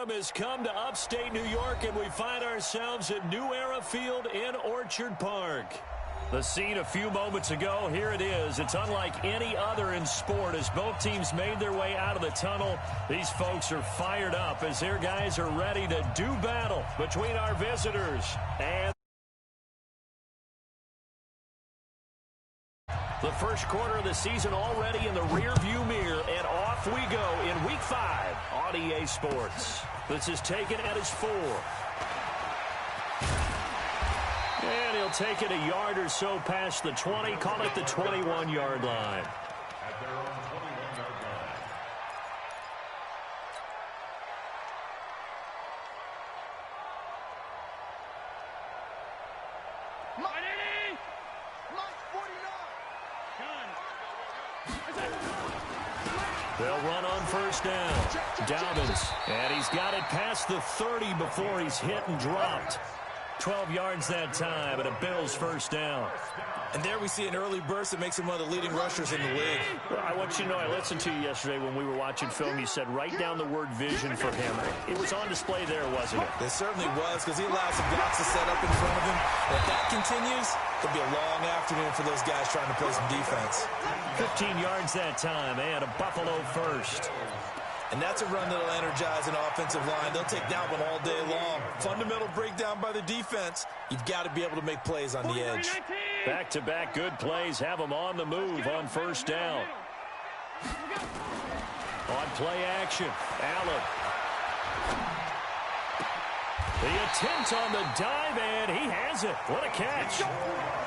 storm has come to upstate New York, and we find ourselves at New Era Field in Orchard Park. The scene a few moments ago, here it is. It's unlike any other in sport as both teams made their way out of the tunnel. These folks are fired up as their guys are ready to do battle between our visitors and the first quarter of the season already in the rearview mirror, and off we go in Week 5 on EA Sports. This is taken at his 4. And he'll take it a yard or so past the 20, call it the 21-yard line. At their own 21-yard line. They'll run on first down. Dobbins, and he's got it past the 30 before he's hit and dropped. 12 yards that time, and a Bills first down. And there we see an early burst that makes him one of the leading rushers in the league. Well, I want you to know, I listened to you yesterday when we were watching film. You said write down the word vision for him. It was on display there, wasn't it? It certainly was, because he allows some blocks to set up in front of him. If that continues, it'll be a long afternoon for those guys trying to play some defense. 15 yards that time, and a Buffalo first. And that's a run that'll energize an offensive line. They'll take that one all day long. Fundamental breakdown by the defense. You've got to be able to make plays on the edge. Back-to-back good plays have them on the move on first down. On play action, Allen. The attempt on the dive, and he has it. What a catch.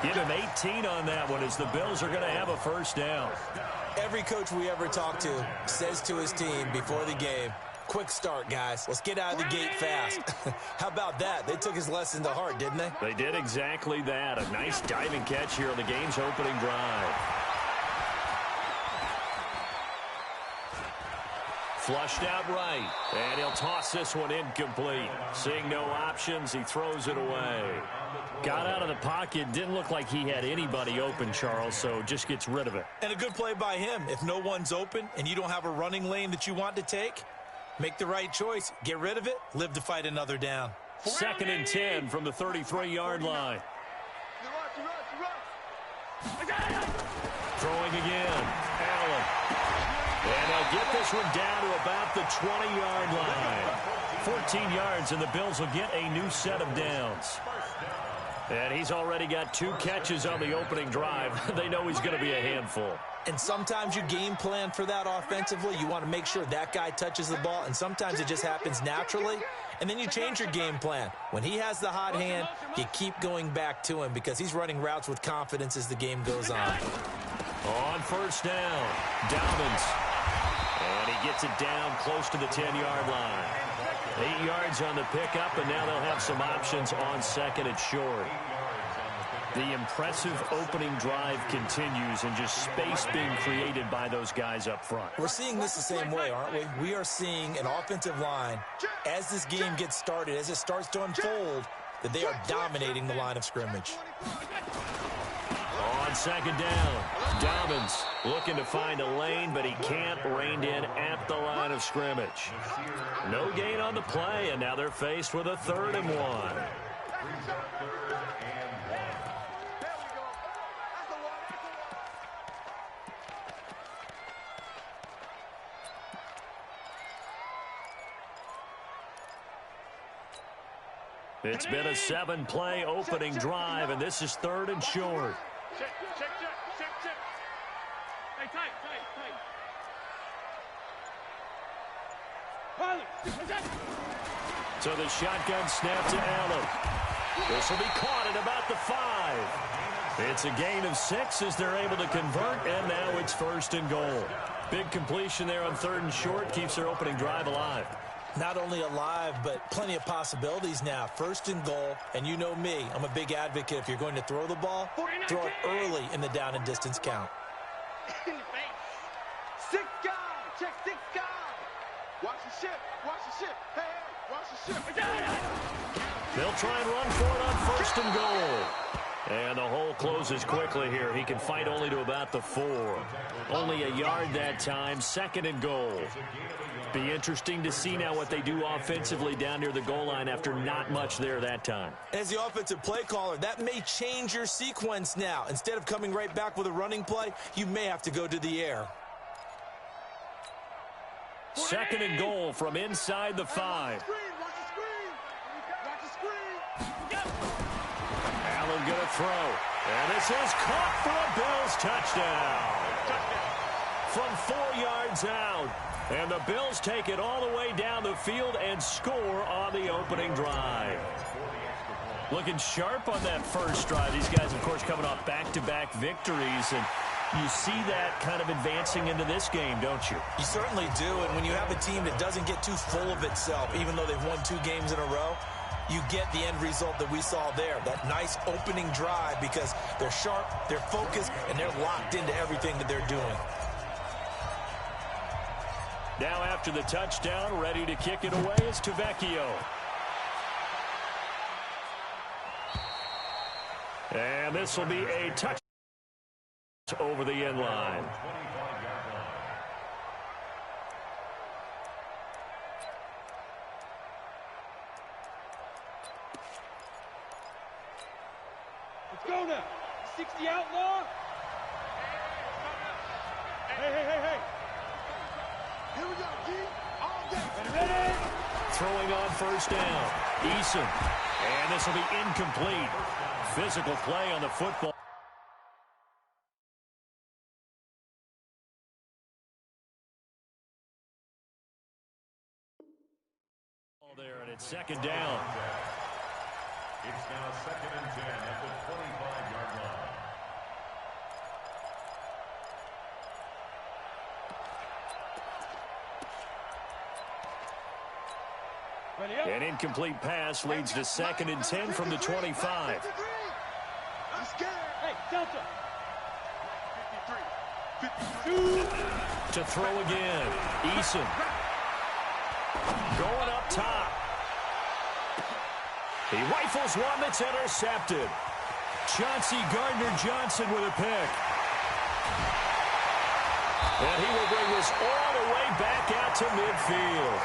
Give him 18 on that one as the Bills are going to have a first down. Every coach we ever talk to says to his team before the game, quick start, guys. Let's get out of the gate fast. How about that? They took his lesson to heart, didn't they? They did exactly that. A nice diving catch here on the game's opening drive. Flushed out right, and he'll toss this one incomplete. Seeing no options, he throws it away. Got out of the pocket, didn't look like he had anybody open, Charles, so just gets rid of it. And a good play by him. If no one's open and you don't have a running lane that you want to take, make the right choice. Get rid of it, live to fight another down. 2nd and 10 from the 33-yard line. Throwing again, Allen. And they'll get this one down to about the 20-yard line. 14 yards, and the Bills will get a new set of downs. And he's already got 2 catches on the opening drive. They know he's going to be a handful. And sometimes you game plan for that offensively. You want to make sure that guy touches the ball, and sometimes it just happens naturally. And then you change your game plan. When he has the hot hand, you keep going back to him because he's running routes with confidence as the game goes on. On first down, Dobbins. And he gets it down close to the 10-yard line. 8 yards on the pickup, and now they'll have some options on second and short. The impressive opening drive continues, and just space being created by those guys up front. We're seeing this the same way, aren't we? We are seeing an offensive line, as this game gets started, as it starts to unfold, that they are dominating the line of scrimmage. On second down, Dobbins looking to find a lane, but he can't. Reined in at the line of scrimmage. No gain on the play, and now they're faced with a 3rd and 1. It's been a 7-play opening drive, and this is 3rd and short. Check. Hey, tight. So the shotgun snap to Allen. This will be caught at about the 5. It's a gain of 6 as they're able to convert, and now it's 1st and goal. Big completion there on 3rd and short keeps their opening drive alive. Not only alive, but plenty of possibilities now. 1st and goal, and you know me, I'm a big advocate. If you're going to throw the ball, throw it early in the down and distance count. 6 guys, check 6 guys. Watch the ship. Hey, watch the ship. They'll try and run for it on 1st and goal. And the hole closes quickly here. He can fight only to about the 4. Only a yard that time, 2nd and goal. Be interesting to see now what they do offensively down near the goal line after not much there that time. As the offensive play caller, that may change your sequence now. Instead of coming right back with a running play, you may have to go to the air. 2nd and goal from inside the 5. Allen going to throw. And this is caught for a Bills touchdown. From 4 yards out. And the Bills take it all the way down the field and score on the opening drive. Looking sharp on that first drive. These guys, of course, coming off back-to-back victories. And you see that kind of advancing into this game, don't you? You certainly do. And when you have a team that doesn't get too full of itself, even though they've won 2 games in a row, you get the end result that we saw there. That nice opening drive because they're sharp, they're focused, and they're locked into everything that they're doing. Now after the touchdown, ready to kick it away is Tavecchio. And this will be a touch over the end line. Let's go now. 60 outlaw. Hey. Here we go, G. All day. Ready? Throwing on first down. Eason. And this will be incomplete. Physical play on the football. There, and it's 2nd down. It's now 2nd and 10 at the 25-yard line. An incomplete pass leads to 2nd and 10 from the 25. Hey, Delta. 53. 52. To throw again. Eason. Going up top. He rifles one that's intercepted. Chauncey Gardner-Johnson with a pick. And he will bring this all the way back out to midfield.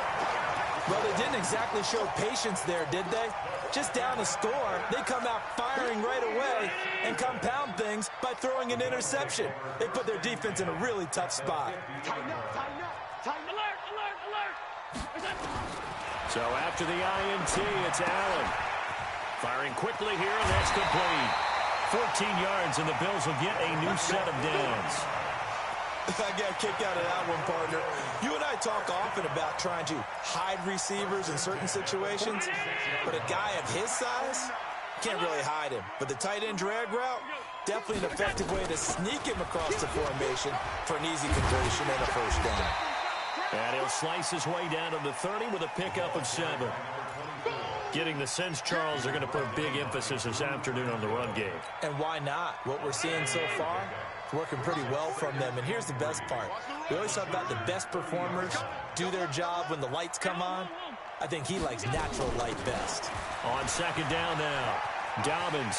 Well, they didn't exactly show patience there, did they? Just down a score, they come out firing right away and compound things by throwing an interception. They put their defense in a really tough spot. Tighten up. Alert. So after the INT, it's Allen. Firing quickly here, and that's complete. 14 yards, and the Bills will get a new set of downs. I got kicked out of that one, partner. You and I talk often about trying to hide receivers in certain situations, but a guy of his size, can't really hide him. But the tight end drag route, definitely an effective way to sneak him across the formation for an easy conversion and a first down. And he'll slice his way down to the 30 with a pickup of 7. Getting the sense, Charles, are going to put big emphasis this afternoon on the run game. And why not? What we're seeing so far, working pretty well from them. And here's the best part. We always talk about the best performers do their job when the lights come on. I think he likes natural light best. On 2nd down now, Dobbins.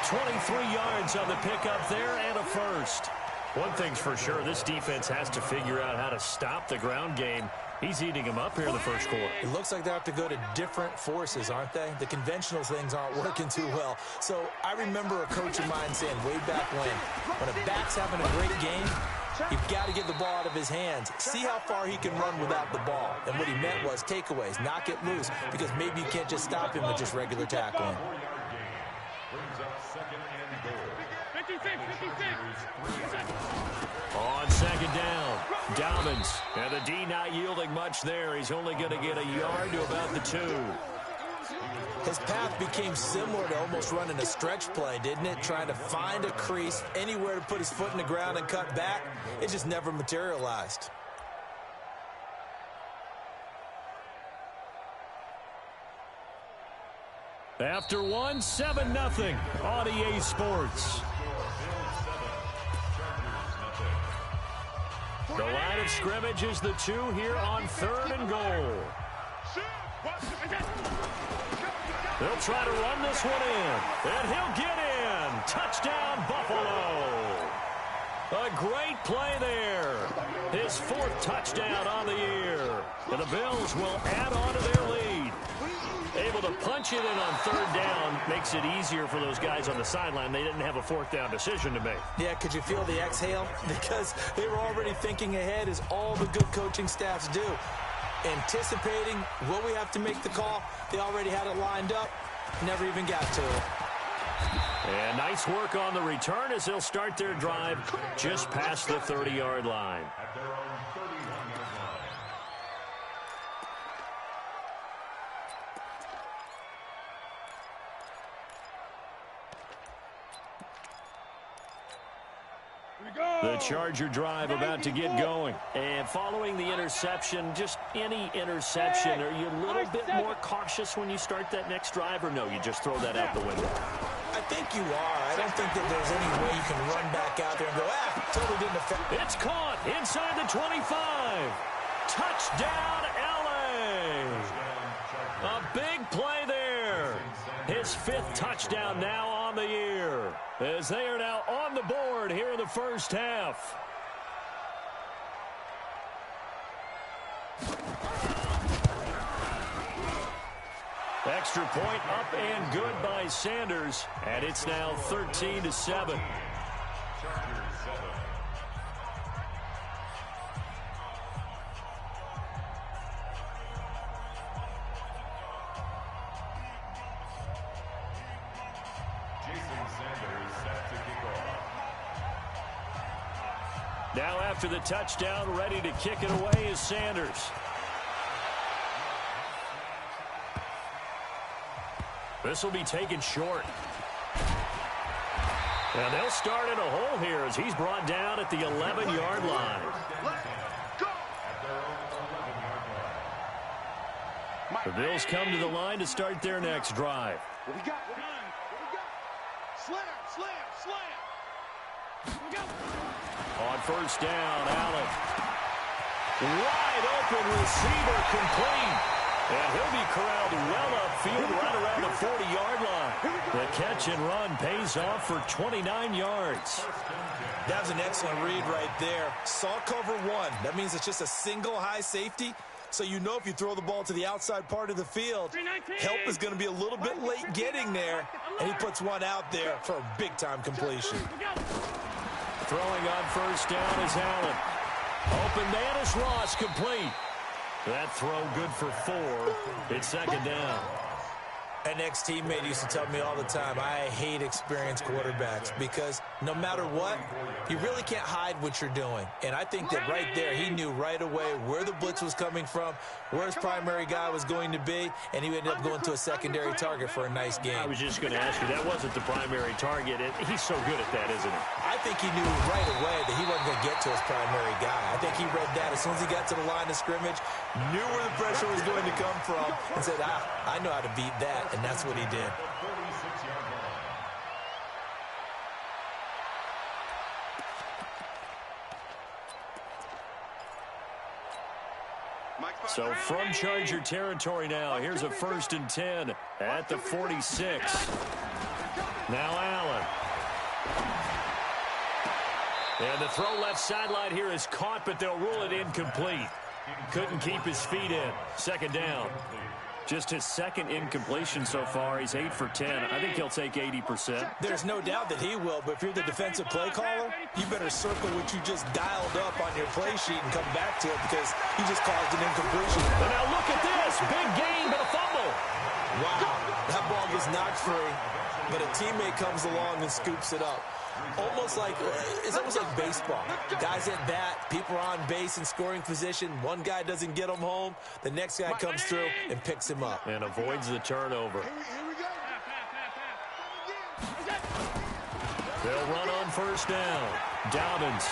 23 yards on the pickup there and a first. One thing's for sure, this defense has to figure out how to stop the ground game. He's eating him up here in the first quarter. It looks like they have to go to different forces, aren't they? The conventional things aren't working too well. So I remember a coach of mine saying way back when a back's having a great game, you've got to get the ball out of his hands. See how far he can run without the ball. And what he meant was takeaways, knock it loose, because maybe you can't just stop him with just regular tackling. On 2nd down, Dobbins. And the D not yielding much there. He's only going to get a yard to about the 2. His path became similar to almost running a stretch play, didn't it? Trying to find a crease, anywhere to put his foot in the ground and cut back. It just never materialized. After one, 7-0 on EA Sports. The line of scrimmage is the 2 here on 3rd and goal. They'll try to run this one in, and he'll get in. Touchdown, Buffalo. A great play there. His 4th touchdown on the year. And the Bills will add on to their lead. Able to punch it in on 3rd down makes it easier for those guys on the sideline. They didn't have a 4th down decision to make. Yeah, could you feel the exhale? Because they were already thinking ahead, as all the good coaching staffs do. Anticipating, will we have to make the call? They already had it lined up. Never even got to it. And nice work on the return as they'll start their drive just past the 30-yard line. At their own 31-yard line. The Charger drive about to get going. And following the interception, just any interception, are you a little bit more cautious when you start that next drive, or no, you just throw that out the window? I think you are. I don't think that there's any way you can run back out there and go, totally didn't affect. It's caught inside the 25. Touchdown, LA. A big play there. His 5th touchdown now on the year, as they are now on the board here in the first half. Extra point up and good by Sanders, and it's now 13-7. Now after the touchdown, ready to kick it away is Sanders. This will be taken short. And they'll start in a hole here as he's brought down at the 11-yard line. The Bills come to the line to start their next drive. What we got? Slam, slam, slam. We got. On first down, Allen. Wide open receiver, complete. And he'll be corralled well upfield right around the 40-yard line. The catch and run pays off for 29 yards. That was an excellent read right there. Saw cover 1. That means it's just a single high safety. So you know if you throw the ball to the outside part of the field, help is going to be a little bit late getting there. And he puts one out there for a big-time completion. Throwing on first down is Allen. Open man is Ross, complete. That throw good for 4. It's second down. An ex-teammate used to tell me all the time, I hate experienced quarterbacks because no matter what, you really can't hide what you're doing. And I think that right there, he knew right away where the blitz was coming from, where his primary guy was going to be, and he ended up going to a secondary target for a nice game. I was just going to ask you, that wasn't the primary target. He's so good at that, isn't he? I think he knew right away that he wasn't going to get to his primary guy. I think he read that as soon as he got to the line of scrimmage, knew where the pressure was going to come from, and said, I know how to beat that. And that's what he did. So from Charger territory now, here's a 1st and 10 at the 46. Now Allen. And the throw left sideline here is caught, but they'll rule it incomplete. Couldn't keep his feet in. Second down. Just his 2nd incompletion so far. He's 8 for 10. I think he'll take 80%. There's no doubt that he will, but if you're the defensive play caller, you better circle what you just dialed up on your play sheet and come back to it because he just caused an incompletion. And now look at this. Big gain, but a fumble. Wow. That ball was knocked free, but a teammate comes along and scoops it up. It's almost like baseball. Guys at bat, people are on base in scoring position. One guy doesn't get him home. The next guy comes through and picks him up. And avoids the turnover. They'll run on first down. Dobbins.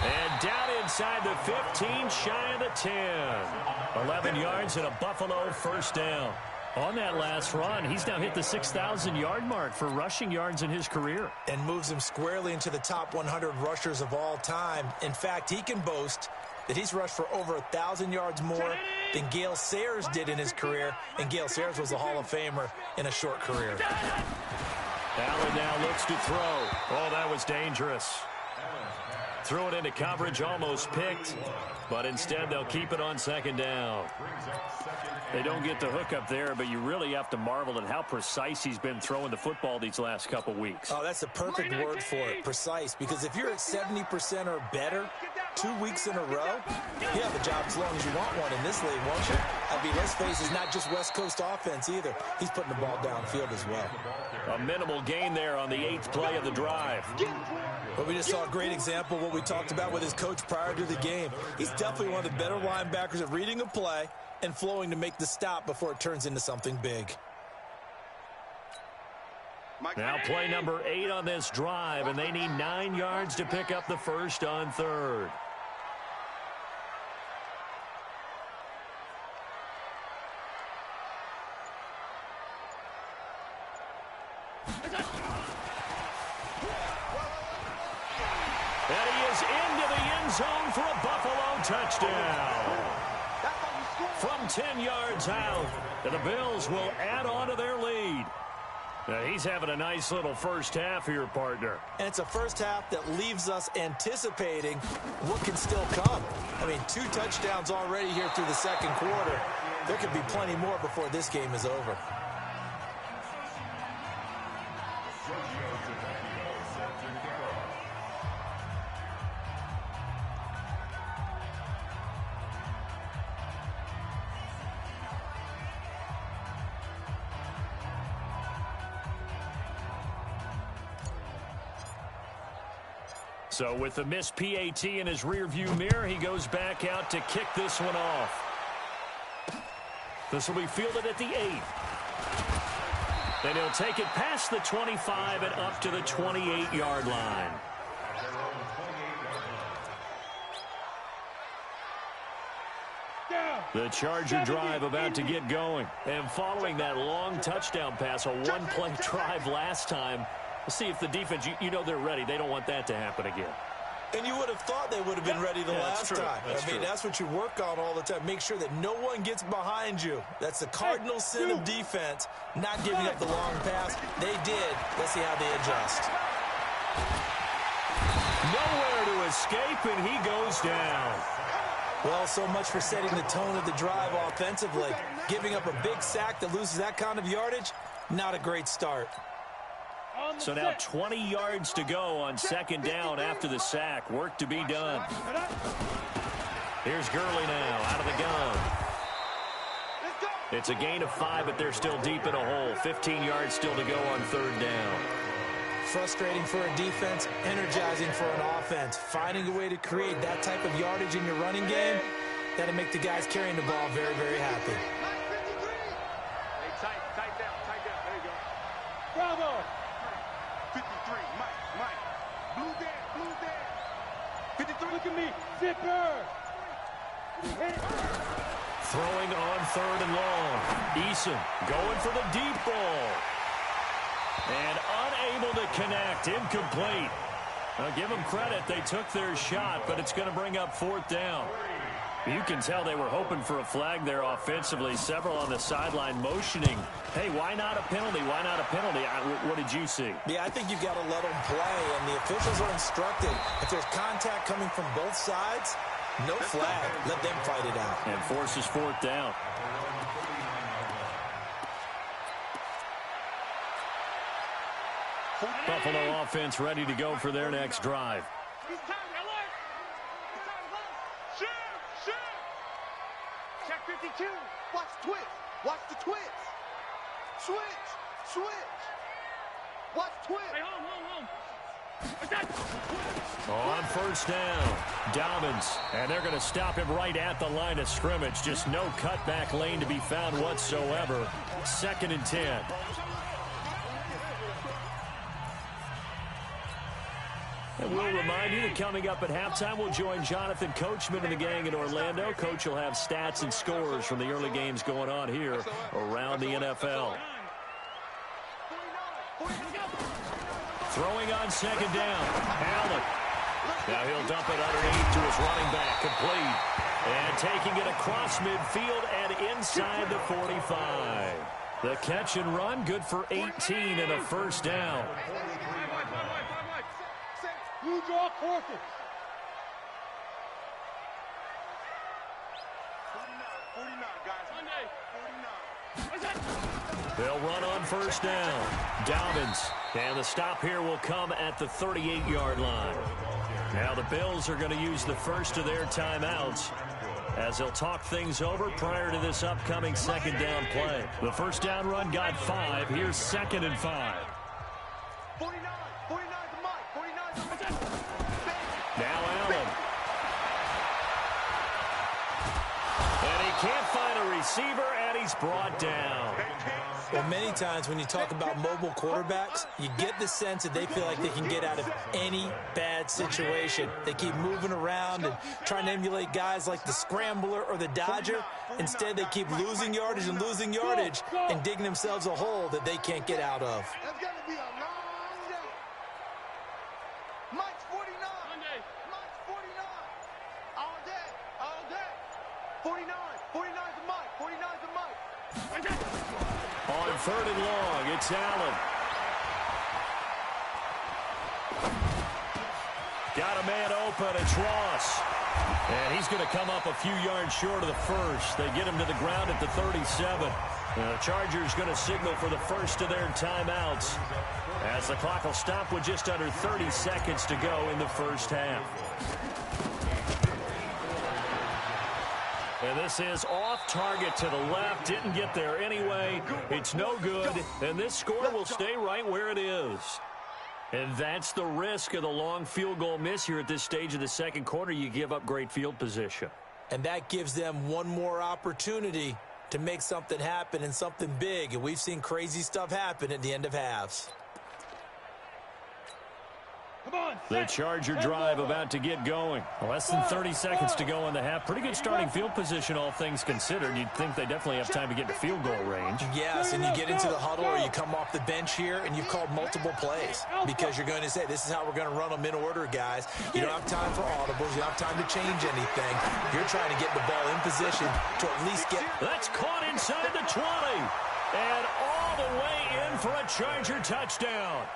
And down inside the 15, shy of the 10. 11 yards and a Buffalo first down. On that last run, he's now hit the 6,000-yard mark for rushing yards in his career. And moves him squarely into the top 100 rushers of all time. In fact, he can boast that he's rushed for over 1,000 yards more than Gale Sayers did in his career, and Gale Sayers was a Hall of Famer in a short career. Allen now looks to throw. Oh, that was dangerous. Threw it into coverage, almost picked, but instead they'll keep it on second down. They don't get the hook up there, but you really have to marvel at how precise he's been throwing the football these last couple weeks. Oh, that's the perfect word for it, precise, because if you're at 70% or better 2 weeks in a row, you have a job as long as you want one in this league, won't you? I mean, let's face it, it's not just West Coast offense either. He's putting the ball downfield as well. A minimal gain there on the 8th play of the drive. But we just saw a great example of what we talked about with his coach prior to the game. He's definitely one of the better linebackers at reading a play and flowing to make the stop before it turns into something big. Now play number 8 on this drive, and they need 9 yards to pick up the first on 3rd. And he is into the end zone for a Buffalo touchdown. From 10 yards out, and the Bills will add on to their lead. Now, he's having a nice little first half here, partner. And it's a first half that leaves us anticipating what can still come. I mean, 2 touchdowns already here through the second quarter. There could be plenty more before this game is over. So with the missed PAT in his rearview mirror, he goes back out to kick this one off. This will be fielded at the 8. Then he'll take it past the 25 and up to the 28-yard line. The Charger drive about to get going. And following that long touchdown pass, a one-play drive last time, let's see if the defense, you know they're ready. They don't want that to happen again. And you would have thought they would have been ready the last time. I mean, that's what you work on all the time. Make sure that no one gets behind you. That's the cardinal sin of defense, not giving up the long pass. They did. Let's see how they adjust. Nowhere to escape, and he goes down. Well, so much for setting the tone of the drive offensively. Giving up a big sack that loses that kind of yardage, not a great start. So now 20 yards to go on second down after the sack. Work to be done. Here's Gurley now out of the gun. It's a gain of 5, but they're still deep in a hole. 15 yards still to go on third down. Frustrating for a defense, energizing for an offense. Finding a way to create that type of yardage in your running game, that'll make the guys carrying the ball very, very happy. Hey, tight down. There you go. Bravo. 53, Mike. Blue there. 53, look at me. Zipper. Throwing on 3rd and long. Eason going for the deep ball. And unable to connect. Incomplete. Now, give them credit. They took their shot, but it's going to bring up 4th down. You can tell they were hoping for a flag there offensively. Several on the sideline motioning. Hey, why not a penalty? Why not a penalty? What did you see? Yeah, I think you've got to let them play, and the officials are instructed. If there's contact coming from both sides, no flag. Let them fight it out. And forces 4th down. Buffalo offense ready to go for their next drive. Shoot. Check 52. Watch the twist. Switch. Watch twist. Hey, home. On first down, Dobbins, and they're going to stop him right at the line of scrimmage. Just no cutback lane to be found whatsoever. 2nd and 10. And we'll remind you that coming up at halftime, we'll join Jonathan Coachman and the gang in Orlando. Coach will have stats and scores from the early games going on here around the NFL. Throwing on second down. Allen Now he'll dump it underneath to his running back, complete. And taking it across midfield and inside the 45. The catch and run, good for 18 and a first down. You draw courses. 49, guys. 49. They'll run on first down. Dobbins. And the stop here will come at the 38-yard line. Now the Bills are going to use the first of their timeouts as they'll talk things over prior to this upcoming second down play. The first down run got 5. Here's 2nd and 5. 49 to Mike. 49 to Mike. Now Allen. And he can't find a receiver, and he's brought down. Well, many times when you talk about mobile quarterbacks, you get the sense that they feel like they can get out of any bad situation. They keep moving around and trying to emulate guys like the Scrambler or the Dodger. Instead, they keep losing yardage and digging themselves a hole that they can't get out of. That's going to be a long day. Mike's 49. Mike's 49. All day. 49 to Mike. 49 to Mike. On 3rd and long, it's Allen. Got a man open, it's Ross. And he's going to come up a few yards short of the first. They get him to the ground at the 37. The Chargers going to signal for the first of their timeouts as the clock will stop with just under 30 seconds to go in the first half. And this is off target to the left. Didn't get there anyway. It's no good. And this score will stay right where it is. And that's the risk of the long field goal miss here at this stage of the second quarter. You give up great field position. And that gives them one more opportunity to make something happen and something big. And we've seen crazy stuff happen at the end of halves. The Charger drive about to get going. Less than 30 seconds to go in the half. Pretty good starting field position, all things considered. You'd think they definitely have time to get to field goal range. Yes, and you get into the huddle or you come off the bench here and you've called multiple plays because you're going to say, this is how we're going to run them in order, guys. You don't have time for audibles. You don't have time to change anything. You're trying to get the ball in position to at least get... That's caught inside the 20. And all the way in for a Charger touchdown.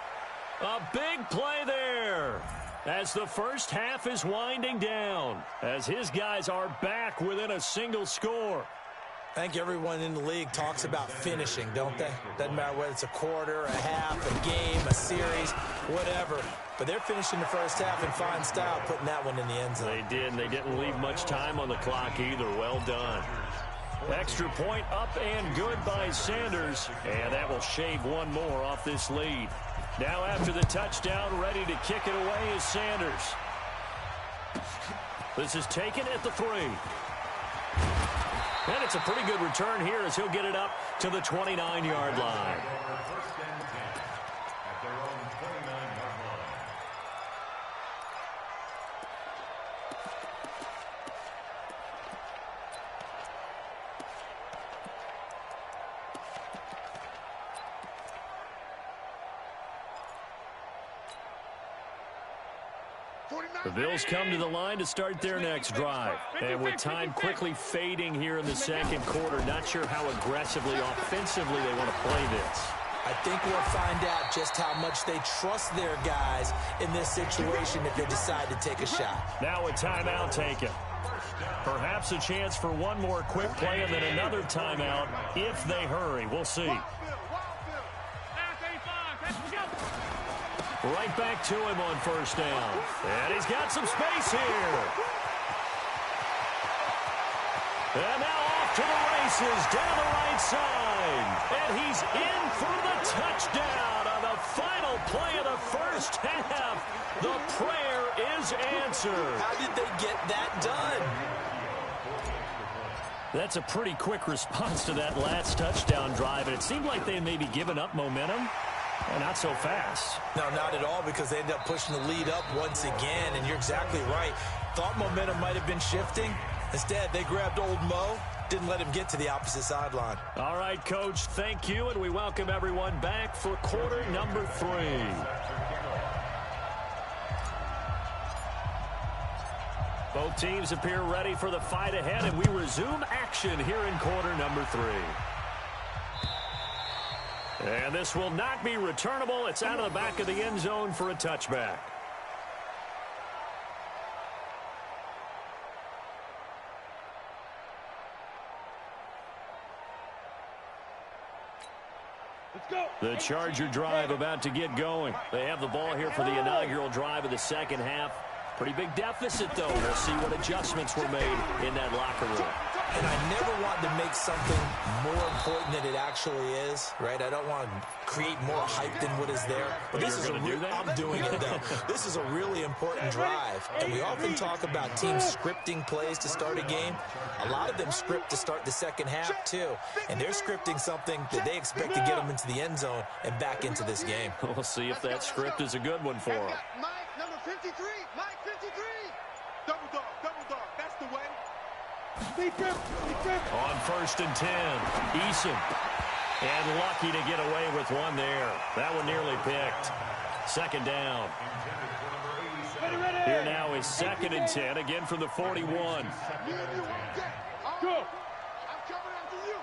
A big play there as the first half is winding down, as his guys are back within a single score. I think everyone in the league talks about finishing, don't they? Doesn't matter whether it's a quarter, a half, a game, a series, whatever. But they're finishing the first half in fine style, putting that one in the end zone. They did, and they didn't leave much time on the clock either. Well done. Extra point up and good by Sanders, and that will shave one more off this lead. Now after the touchdown, ready to kick it away is Sanders. This is taken at the 3. And it's a pretty good return here as he'll get it up to the 29-yard line. The Bills come to the line to start their next drive. And with time quickly fading here in the second quarter, not sure how aggressively, offensively they want to play this. I think we'll find out just how much they trust their guys in this situation if they decide to take a shot. Now a timeout taken. Perhaps a chance for one more quick play and then another timeout if they hurry. We'll see. Right back to him on first down. And he's got some space here. And now off to the races down the right side. And he's in for the touchdown on the final play of the first half. The prayer is answered. How did they get that done? That's a pretty quick response to that last touchdown drive. And it seemed like they had maybe given up momentum. Well, not so fast. No, not at all, because they ended up pushing the lead up once again, and you're exactly right. Thought momentum might have been shifting. Instead, they grabbed old Mo, didn't let him get to the opposite sideline. All right, Coach, thank you, and we welcome everyone back for quarter number 3. Both teams appear ready for the fight ahead, and we resume action here in quarter number 3. And this will not be returnable. It's out of the back of the end zone for a touchback. The Charger drive about to get going. They have the ball here for the inaugural drive of the second half. Pretty big deficit, though. We'll see what adjustments were made in that locker room. And I never want to make something more important than it actually is, right? I don't want to create more hype than what is there. But this is I'm doing it, though. This is a really important drive. And we often talk about teams scripting plays to start a game. A lot of them script to start the second half, too. And they're scripting something that they expect to get them into the end zone and back into this game. We'll see if that script is a good one for them. Mike, number 53. Mike, 53. Double dog. That's the way. On 1st and 10, Eason. And lucky to get away with one there. That one nearly picked. Second down. Here now is 2nd and 10, again from the 41. Go. I'm coming after you.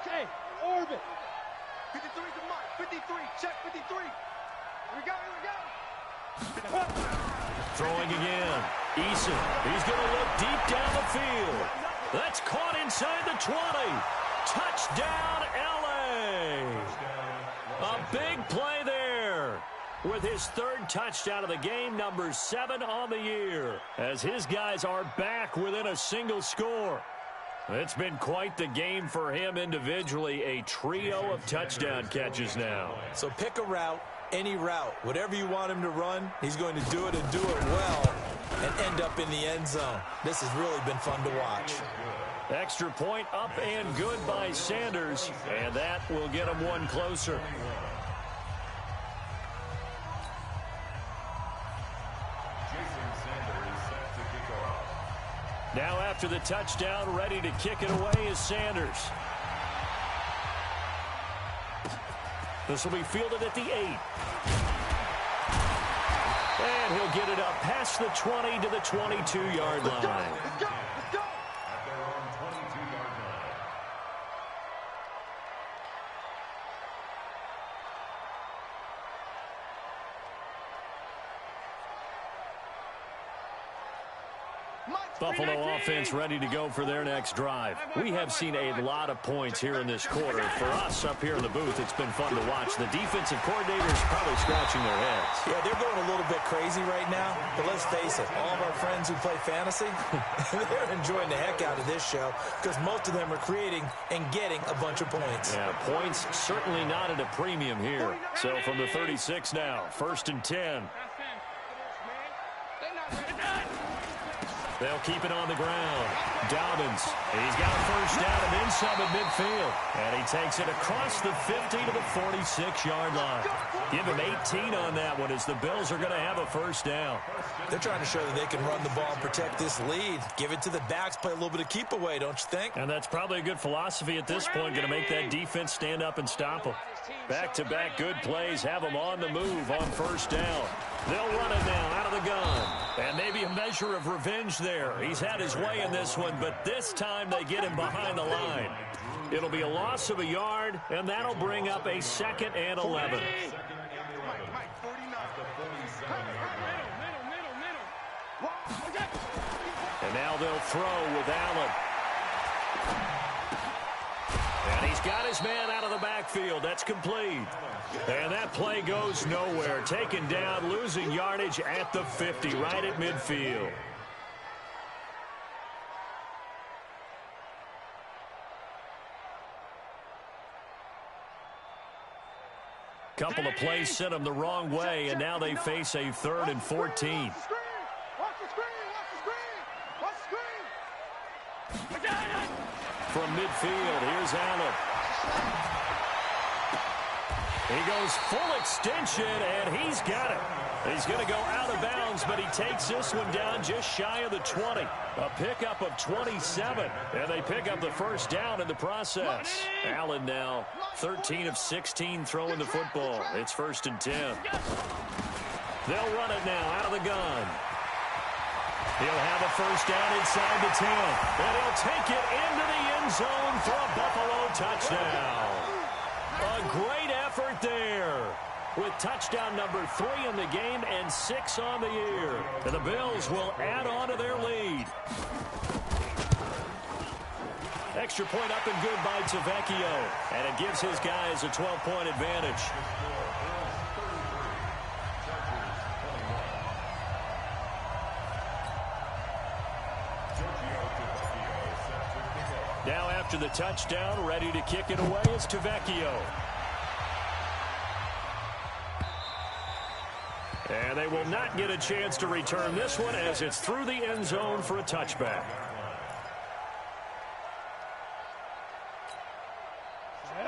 Okay, orbit. 53 to Mike. 53. Check 53. Here we go. Throwing again. Eason. He's going to look deep down the field. That's caught inside the 20. Touchdown, L.A. A big play there. With his 3rd touchdown of the game, number 7 on the year. As his guys are back within a single score. It's been quite the game for him individually. A trio of touchdown catches now. So pick a route, any route. Whatever you want him to run, he's going to do it and do it well and end up in the end zone. This has really been fun to watch. Extra point up and good by Sanders, and that will get him one closer. Now after the touchdown, ready to kick it away is Sanders. This will be fielded at the 8. And he'll get it up past the 20 to the 22-yard line. Let's go. Buffalo offense ready to go for their next drive. We have seen a lot of points here in this quarter. For us up here in the booth, it's been fun to watch. The defensive coordinators probably scratching their heads. Yeah, they're going a little bit crazy right now. But let's face it, all of our friends who play fantasy, they're enjoying the heck out of this show because most of them are creating and getting a bunch of points. Yeah, points certainly not at a premium here. So from the 36 now, 1st and 10. They'll keep it on the ground. Dobbins, he's got a first down and then some at midfield. And he takes it across the 50 to the 46-yard line. Give him 18 on that one as the Bills are going to have a first down. They're trying to show that they can run the ball and protect this lead. Give it to the backs, play a little bit of keep away, don't you think? And that's probably a good philosophy at this point, going to make that defense stand up and stop them. Back-to-back good plays have them on the move on first down. They'll run it now out of the gun. And maybe a measure of revenge there. He's had his way in this one, but this time they get him behind the line. It'll be a loss of a yard, and that'll bring up a 2nd and 11. And now they'll throw with Allen. And he's got his man out of the backfield. That's complete. And that play goes nowhere. Taken down, losing yardage at the 50, right at midfield. Couple of plays sent them the wrong way, and now they face a 3rd and 14. Watch the screen! From midfield, here's Allen. He goes full extension, and he's got it. He's going to go out of bounds, but he takes this one down just shy of the 20. A pickup of 27, and they pick up the first down in the process. Allen now 13 of 16 throwing the football. It's 1st and 10. They'll run it now out of the gun. He'll have a first down inside the 10. And he'll take it into the end zone for a Buffalo touchdown. A great effort there, with touchdown number 3 in the game and 6 on the year. And the Bills will add on to their lead. Extra point up and good by Tavecchio. And it gives his guys a 12-point advantage. Now after the touchdown, ready to kick it away is Tavecchio. And they will not get a chance to return this one as it's through the end zone for a touchback.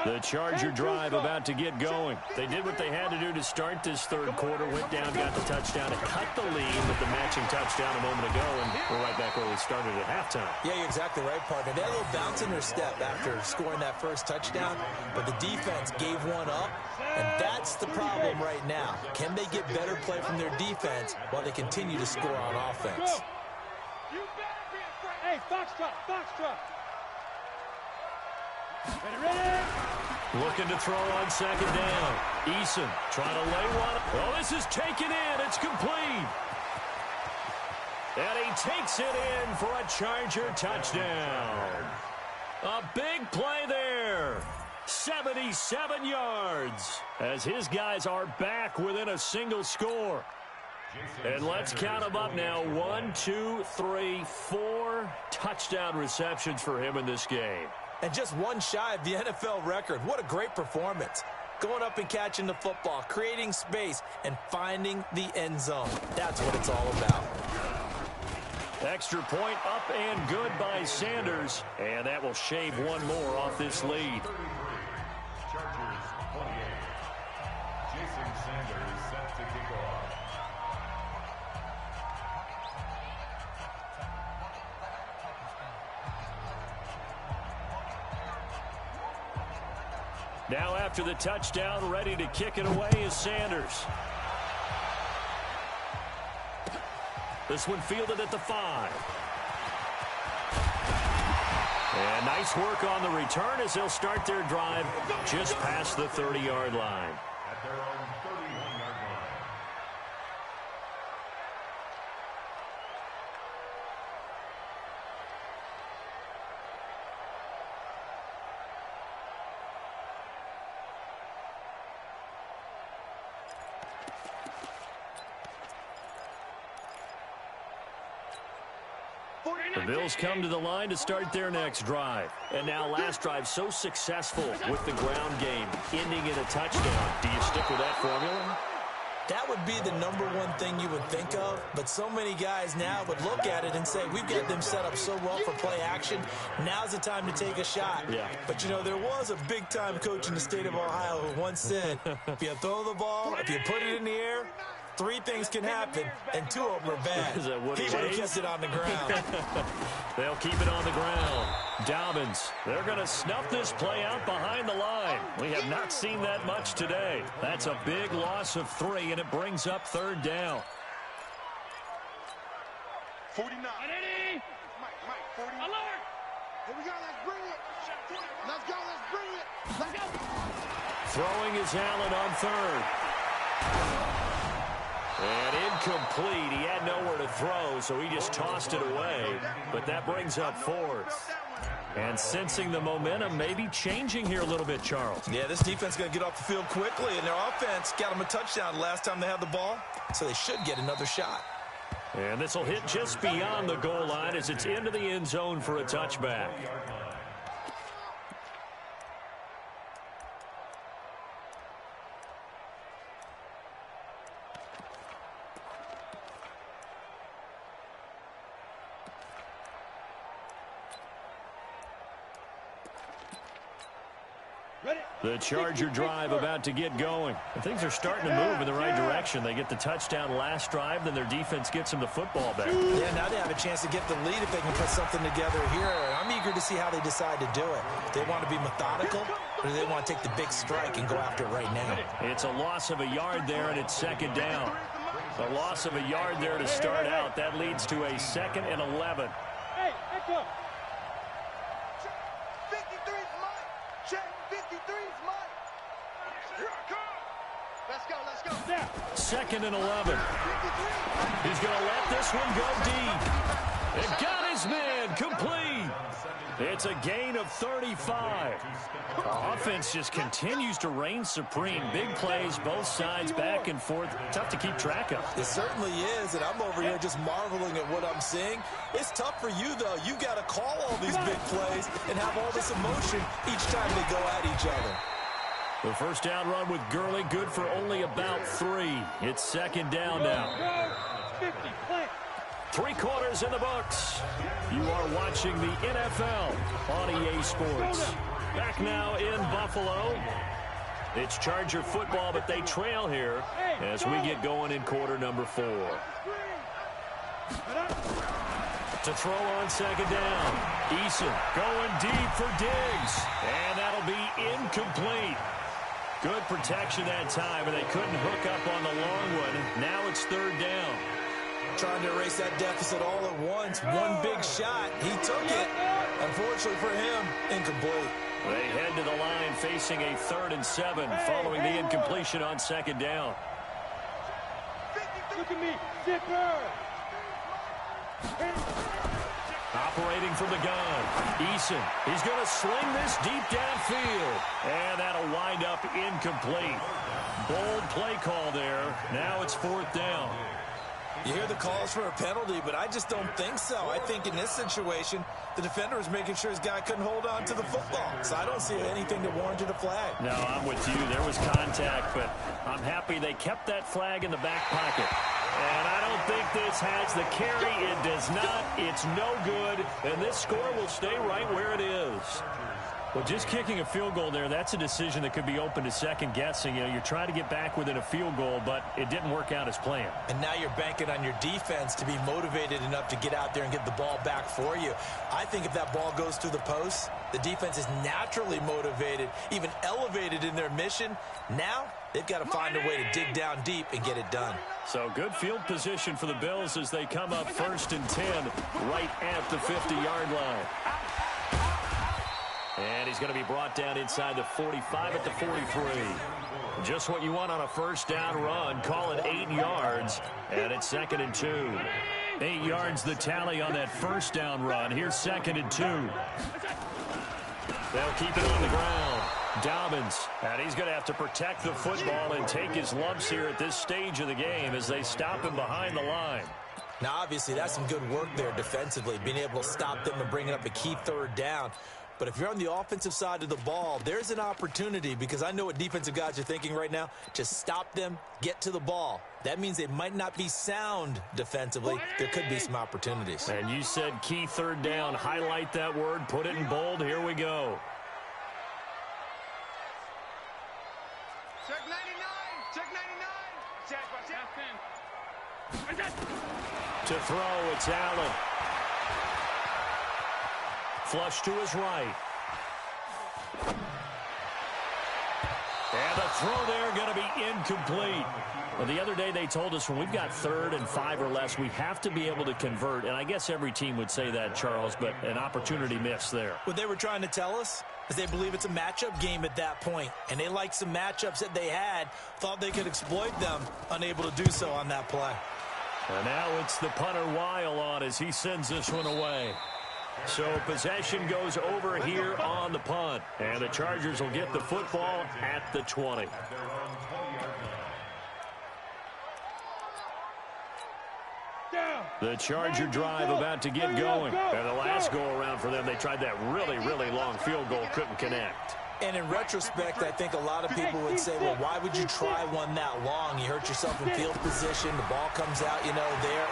The Charger drive about to get going. They did what they had to do to start this third quarter. Went down, got the touchdown, and cut the lead with the matching touchdown a moment ago. And we're right back where we started at halftime. Yeah, you're exactly right, partner. They had a little bounce in their step after scoring that first touchdown, but the defense gave one up, and that's the problem right now. Can they get better play from their defense while they continue to score on offense? You better be afraid. Hey, Foxtrot, Foxtrot. Ready. Looking to throw on second down. Eason trying to lay one. Oh, this is taken in. It's complete. And he takes it in for a Charger touchdown. A big play there. 77 yards as his guys are back within a single score. And let's count them up now. 1, 2, 3, 4 touchdown receptions for him in this game. And just one shy of the NFL record. What a great performance. Going up and catching the football, creating space, and finding the end zone. That's what it's all about. Extra point up and good by Sanders. And that will shave one more off this lead. Chargers 28. Jason Sanders set to kick off. Now after the touchdown, ready to kick it away is Sanders. This one fielded at the 5. And nice work on the return as they'll start their drive just past the 30-yard line. At their own 31-yard line. The Bills come to the line to start their next drive. And now last drive so successful with the ground game, ending in a touchdown. Do you stick with that formula? That would be the #1 thing you would think of, but so many guys now would look at it and say, we've got them set up so well for play action, now's the time to take a shot. Yeah. But, you know, there was a big-time coach in the state of Ohio who once said, if you throw the ball, if you put it in the air, 3 things can happen, and 2 of them are bad. Is that what he it would have is? kept it on the ground. They'll keep it on the ground. Dobbins, they're going to snuff this play out behind the line. We have not seen that much today. That's a big loss of 3, and it brings up 3rd down. 49. Mike, 40. Alert! Here we go, let's bring it. Let's go, let's bring it. Let's go. Throwing is Allen on 3rd. And incomplete. He had nowhere to throw, so he just tossed it away. But that brings up 4th. And sensing the momentum, maybe changing here a little bit, Charles. Yeah, this defense is going to get off the field quickly, and their offense got them a touchdown last time they had the ball, so they should get another shot. And this will hit just beyond the goal line as it's into the end zone for a touchback. The Charger drive about to get going. And things are starting to move in the right direction. They get the touchdown last drive, then their defense gets them the football back. Yeah, now they have a chance to get the lead if they can put something together here. I'm eager to see how they decide to do it. They want to be methodical, or do they want to take the big strike and go after it right now? It's a loss of a yard there, and it's 2nd down. A loss of a yard there to start out. That leads to a 2nd and 11. Hey, echo. 53's mine. Check. 53's mine. Here I come. Let's go, let's go. Now. 2nd and 11. He's going to let this one go deep. It got his man complete. It's a gain of 35. Offense just continues to reign supreme. Big plays, both sides, back and forth. Tough to keep track of. It certainly is, and I'm over here just marveling at what I'm seeing. It's tough for you, though. You got to call all these big plays and have all this emotion each time they go at each other. The first down run with Gurley, good for only about 3. It's 2nd down now. 50, play. 3 quarters in the books. You are watching the NFL on EA Sports. Back now in Buffalo. It's Charger football, but they trail here as we get going in quarter number 4. To throw on 2nd down. Eason going deep for Diggs. And that'll be incomplete. Good protection that time, and they couldn't hook up on the long one. Now it's 3rd down. Trying to erase that deficit all at once. One big shot. He took it. Unfortunately for him, incomplete. They head to the line facing a 3rd and 7 following the incompletion on 2nd down. Look at me, zipper. Operating from the gun. Eason. He's going to sling this deep downfield. And that'll wind up incomplete. Bold play call there. Now it's 4th down. You hear the calls for a penalty, but I just don't think so. I think in this situation, the defender was making sure his guy couldn't hold on to the football. So I don't see anything that warranted a flag. No, I'm with you. There was contact, but I'm happy they kept that flag in the back pocket. And I don't think this has the carry. It does not. It's no good. And this score will stay right where it is. Well, just kicking a field goal there, that's a decision that could be open to second guessing. You know, you're trying to get back within a field goal, but it didn't work out as planned. And now you're banking on your defense to be motivated enough to get out there and get the ball back for you. I think if that ball goes through the post, the defense is naturally motivated, even elevated in their mission. Now they've got to find a way to dig down deep and get it done. So good field position for the Bills as they come up 1st and 10 right at the 50-yard line. And he's going to be brought down inside the 45 at the 43. Just what you want on a first down run. Call it 8 yards. And it's 2nd and 2. 8 yards the tally on that first down run. Here's 2nd and 2. They'll keep it on the ground. Dobbins. And he's going to have to protect the football and take his lumps here at this stage of the game as they stop him behind the line. Now, obviously, that's some good work there defensively, being able to stop them and bringing up a key 3rd down. But if you're on the offensive side of the ball, there's an opportunity, because I know what defensive guys are thinking right now. Just stop them, get to the ball. That means they might not be sound defensively. There could be some opportunities. And you said key 3rd down. Highlight that word. Put it in bold. Here we go. Check 99. Check 99. Check. To throw, it's Allen. Flush to his right. And the throw there going to be incomplete. Well, the other day they told us when we've got 3rd and 5 or less, we have to be able to convert. And I guess every team would say that, Charles, but an opportunity missed there. What they were trying to tell us is they believe it's a matchup game at that point. And they liked some matchups that they had, thought they could exploit them, unable to do so on that play. And now it's the punter Weil on as he sends this one away. So possession goes over here on the punt. And the Chargers will get the football at the 20. The Charger drive about to get going. And the last go-around for them, they tried that really, really long field goal, couldn't connect. And in retrospect, I think a lot of people would say, well, why would you try one that long? You hurt yourself in field position. The ball comes out, you know, there.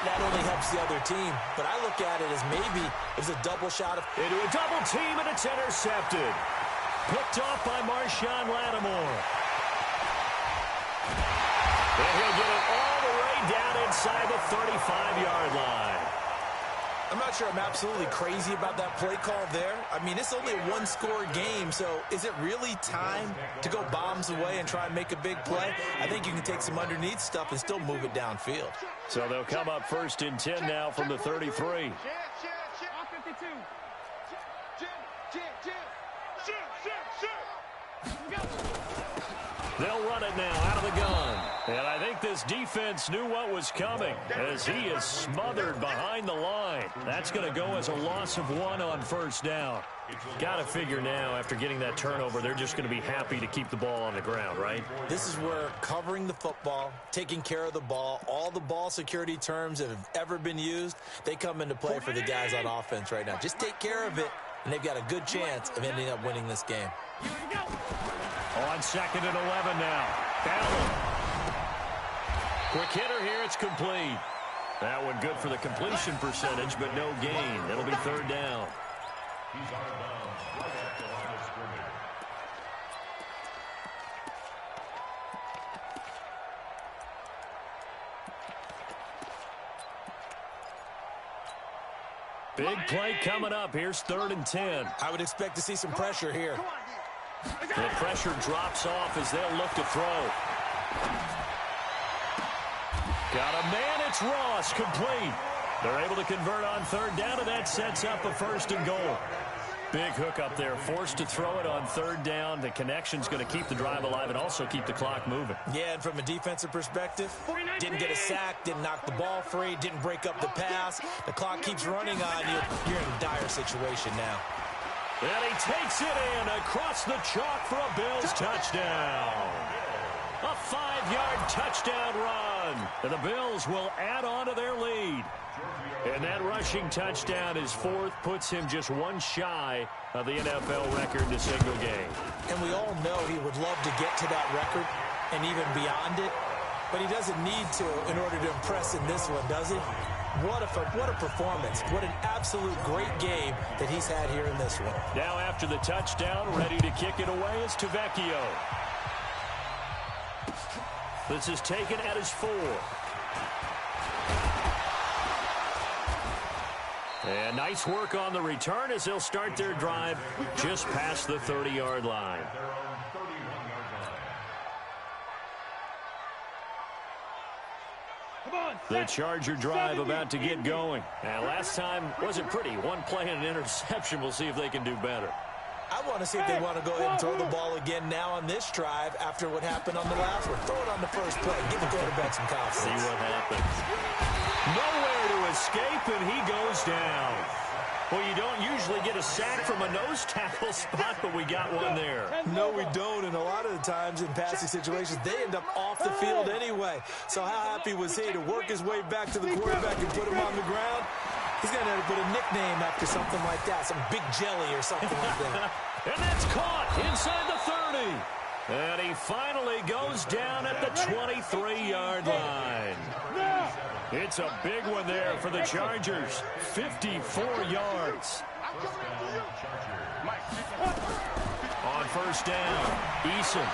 That only helps the other team. But I look at it as maybe it was a double shot. Into a double team, and it's intercepted. Picked off by Marshawn Lattimore. And he'll get it all the way down inside the 35-yard line. I'm not sure I'm absolutely crazy about that play call there. I mean, it's only a one-score game, so is it really time to go bombs away and try and make a big play? I think you can take some underneath stuff and still move it downfield. So they'll come up 1st and 10 now from the 33. They'll run it now out of the gun. And I think this defense knew what was coming as he is smothered behind the line. That's going to go as a loss of 1 on 1st down. Got to figure now after getting that turnover, they're just going to be happy to keep the ball on the ground, right? This is where covering the football, taking care of the ball, all the ball security terms that have ever been used, they come into play for the guys on offense right now. Just take care of it, and they've got a good chance of ending up winning this game. On 2nd and 11 now. Allen. Quick hitter here. It's complete. That one good for the completion percentage, but no gain. It'll be 3rd down. He's out of bounds right at the line of scrimmage. Big play coming up. Here's 3rd and 10. I would expect to see some pressure here. The pressure drops off as they'll look to throw. Got a man. It's Ross. Complete. They're able to convert on 3rd down, and that sets up a 1st and goal. Big hook up there. Forced to throw it on 3rd down. The connection's going to keep the drive alive and also keep the clock moving. Yeah, and from a defensive perspective, didn't get a sack, didn't knock the ball free, didn't break up the pass. The clock keeps running on you. You're in a dire situation now. And he takes it in across the chalk for a Bills touchdown. A 5-yard touchdown run. And the Bills will add on to their lead. And that rushing touchdown is 4th, puts him just 1 shy of the NFL record in a single game. And we all know he would love to get to that record and even beyond it, but he doesn't need to in order to impress in this one, does he? What a performance. What an absolute great game that he's had here in this one. Now after the touchdown, ready to kick it away is Tavecchio. This is taken at his 4. And nice work on the return as they'll start their drive just past the 30-yard line. The Charger drive about to get going. And last time wasn't pretty. 1 play and an interception. We'll see if they can do better. I want to see if they want to go ahead and throw the ball again now on this drive after what happened on the last one. Throw it on the first play. Give the quarterback some confidence. See what happens. Nowhere to escape, and he goes down. Well, you don't usually get a sack from a nose tackle spot, but we got one there. No, we don't, and a lot of the times in passing situations, they end up off the field anyway. So how happy was he to work his way back to the quarterback and put him on the ground? He's going to have to put a nickname after something like that, some big jelly or something like that. And that's caught inside the 30. And he finally goes down at the 23-yard line. It's a big one there for the Chargers. 54 yards. On 1st down, Eason.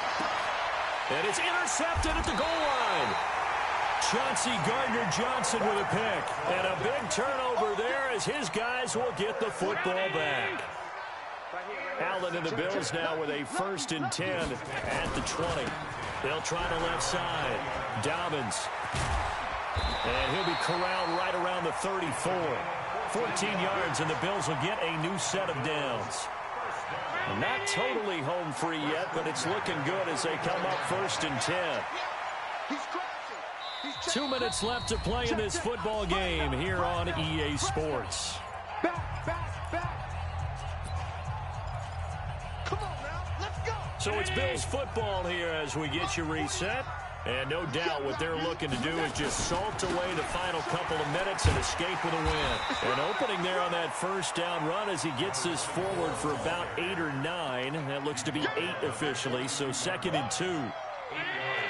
And it's intercepted at the goal line. Chauncey Gardner-Johnson with a pick. And a big turnover there as his guys will get the football back. Allen and the Bills now with a 1st and 10 at the 20. They'll try the left side. Dobbins. And he'll be corralled right around the 34. 14 yards, and the Bills will get a new set of downs. Not totally home free yet, but it's looking good as they come up 1st and 10. 2 minutes left to play in this football game here on EA Sports. Come on now, let's go. So it's Bills football here as we get you reset. And no doubt what they're looking to do is just salt away the final couple of minutes and escape with a win. An opening there on that 1st down run as he gets this forward for about 8 or 9. That looks to be 8 officially, so 2nd and 2.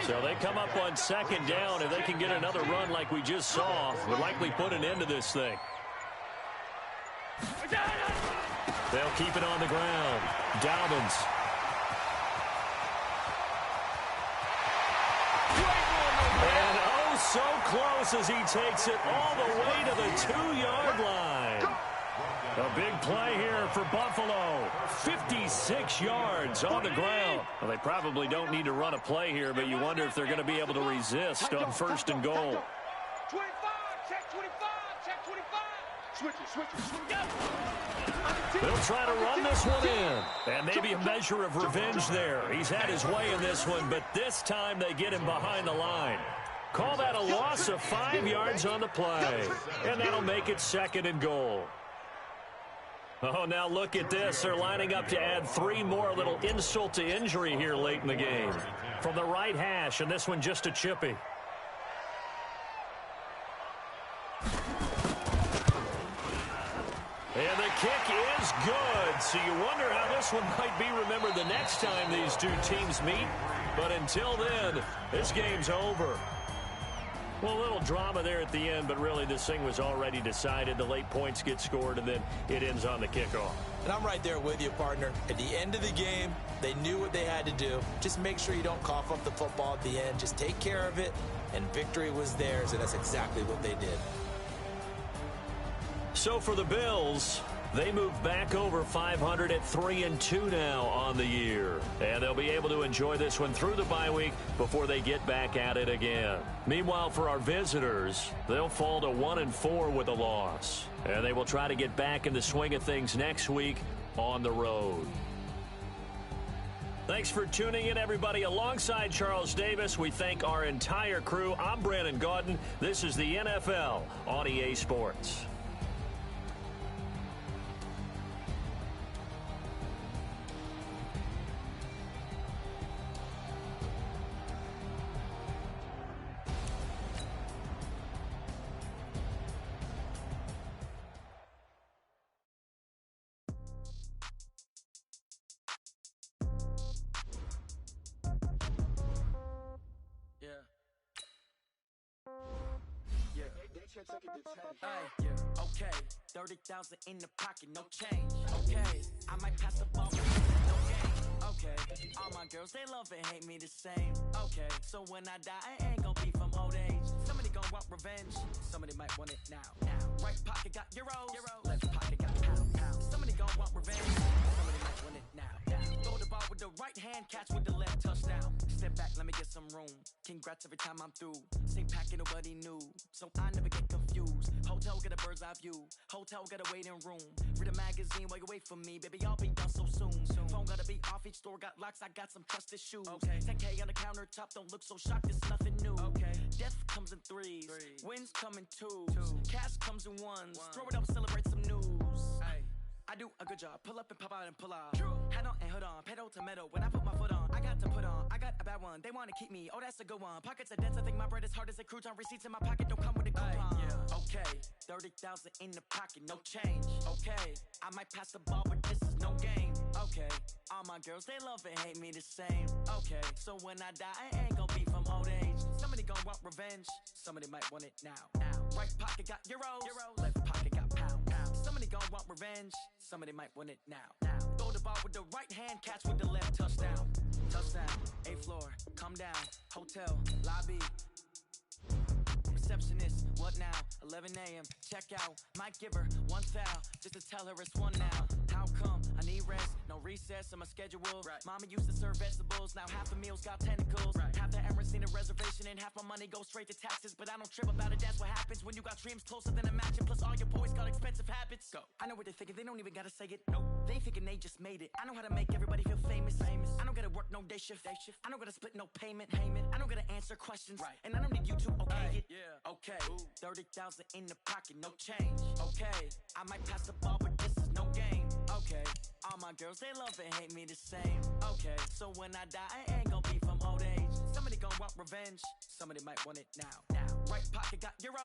So they come up on 2nd down. If they can get another run like we just saw, would likely put an end to this thing. They'll keep it on the ground. Dobbins. And oh, So close as he takes it all the way to the 2-yard line. A big play here for Buffalo. 56 yards on the ground. Well, they probably don't need to run a play here, but you wonder if they're going to be able to resist on 1st and goal. 25, check 25, check 25. Switch it. They'll try to run this one in. And maybe a measure of revenge there. He's had his way in this one, but this time they get him behind the line. Call that a loss of 5 yards on the play. And that'll make it 2nd and goal. Oh, now look at this. They're lining up to add 3 more, a little insult to injury here late in the game. From the right hash, and this one just a chippy. And the kick is good. So you wonder how this one might be remembered the next time these two teams meet. But until then, this game's over. Well, a little drama there at the end, but really this thing was already decided. The late points get scored, and then it ends on the kickoff. And I'm right there with you, partner. At the end of the game, they knew what they had to do. Just make sure you don't cough up the football at the end. Just take care of it, and victory was theirs, and that's exactly what they did. So for the Bills, they move back over 500 at 3-2 now on the year. And they'll be able to enjoy this one through the bye week before they get back at it again. Meanwhile, for our visitors, they'll fall to 1-4 with a loss. And they will try to get back in the swing of things next week on the road. Thanks for tuning in, everybody. Alongside Charles Davis, we thank our entire crew. I'm Brandon Gaudin. This is the NFL on EA Sports. Okay, 30,000 in the pocket, no change. Okay, I might pass the ball, no game. Okay, all my girls, they love and hate me the same. Okay, so when I die, I ain't gonna be from old age. Somebody gonna want revenge, somebody might want it now. Right pocket got euros, left pocket got pound. Somebody gonna want revenge, somebody might want it now. Throw the ball with the right hand, catch with the left, touchdown. Step back, let me get some room. Congrats every time I'm through. Same packet, nobody knew, so I never get confused. Hotel get a bird's eye view. Hotel got a waiting room. Read a magazine while you wait for me, baby. I'll be done so soon. Phone gotta be off. Each store got locks. I got some trusted shoes. Okay. 10K on the countertop. Don't look so shocked. It's nothing new. Okay. Death comes in threes. Wins come in twos. Cash comes in ones. Throw it up, celebrate some news. Ay. I do a good job. Pull up and pop out and pull out. Head on and hood on. Pedal to metal. When I put my foot on, I got to put on. I got a bad one. They want to keep me. Oh, that's a good one. Pockets are dense. I think my bread is hard as a crouton. Receipts in my pocket don't come with a coupon. Okay. 30,000 in the pocket. No change. Okay. I might pass the ball, but this is no game. Okay. All my girls, they love and hate me the same. Okay. So when I die, I ain't gonna be from old age. Somebody gonna want revenge. Somebody might want it now. Right pocket got euros. Left pocket got pound. Somebody gon' want revenge. Somebody might want it now. Throw the ball with the right hand, catch with the left, touchdown. Touchdown, 8th floor, come down. Hotel, lobby. Receptionist, what now? 11 a.m., check out. Might give her one foul, just to tell her it's one now. How come? I need rest, no recess in my schedule. Mama used to serve vegetables, now half the meals got tentacles. Half the Emirates need a reservation and half my money goes straight to taxes. But I don't trip about it, that's what happens when you got dreams closer than a match. Plus all your boys got expensive habits. Go. I know what they're thinking, they don't even gotta say it. Nope. They thinking they just made it. I know how to make everybody feel famous. I don't gotta work no day shift. I don't gotta split no payment. I don't gotta answer questions. And I don't need you to okay it. Okay, 30,000 in the pocket, no change. Okay, I might pass the ball, but this is no game. Okay, all my girls, they love and hate me the same. Okay, so when I die, I ain't gonna be from old age. Somebody gonna want revenge. Somebody might want it now. Right pocket got euro.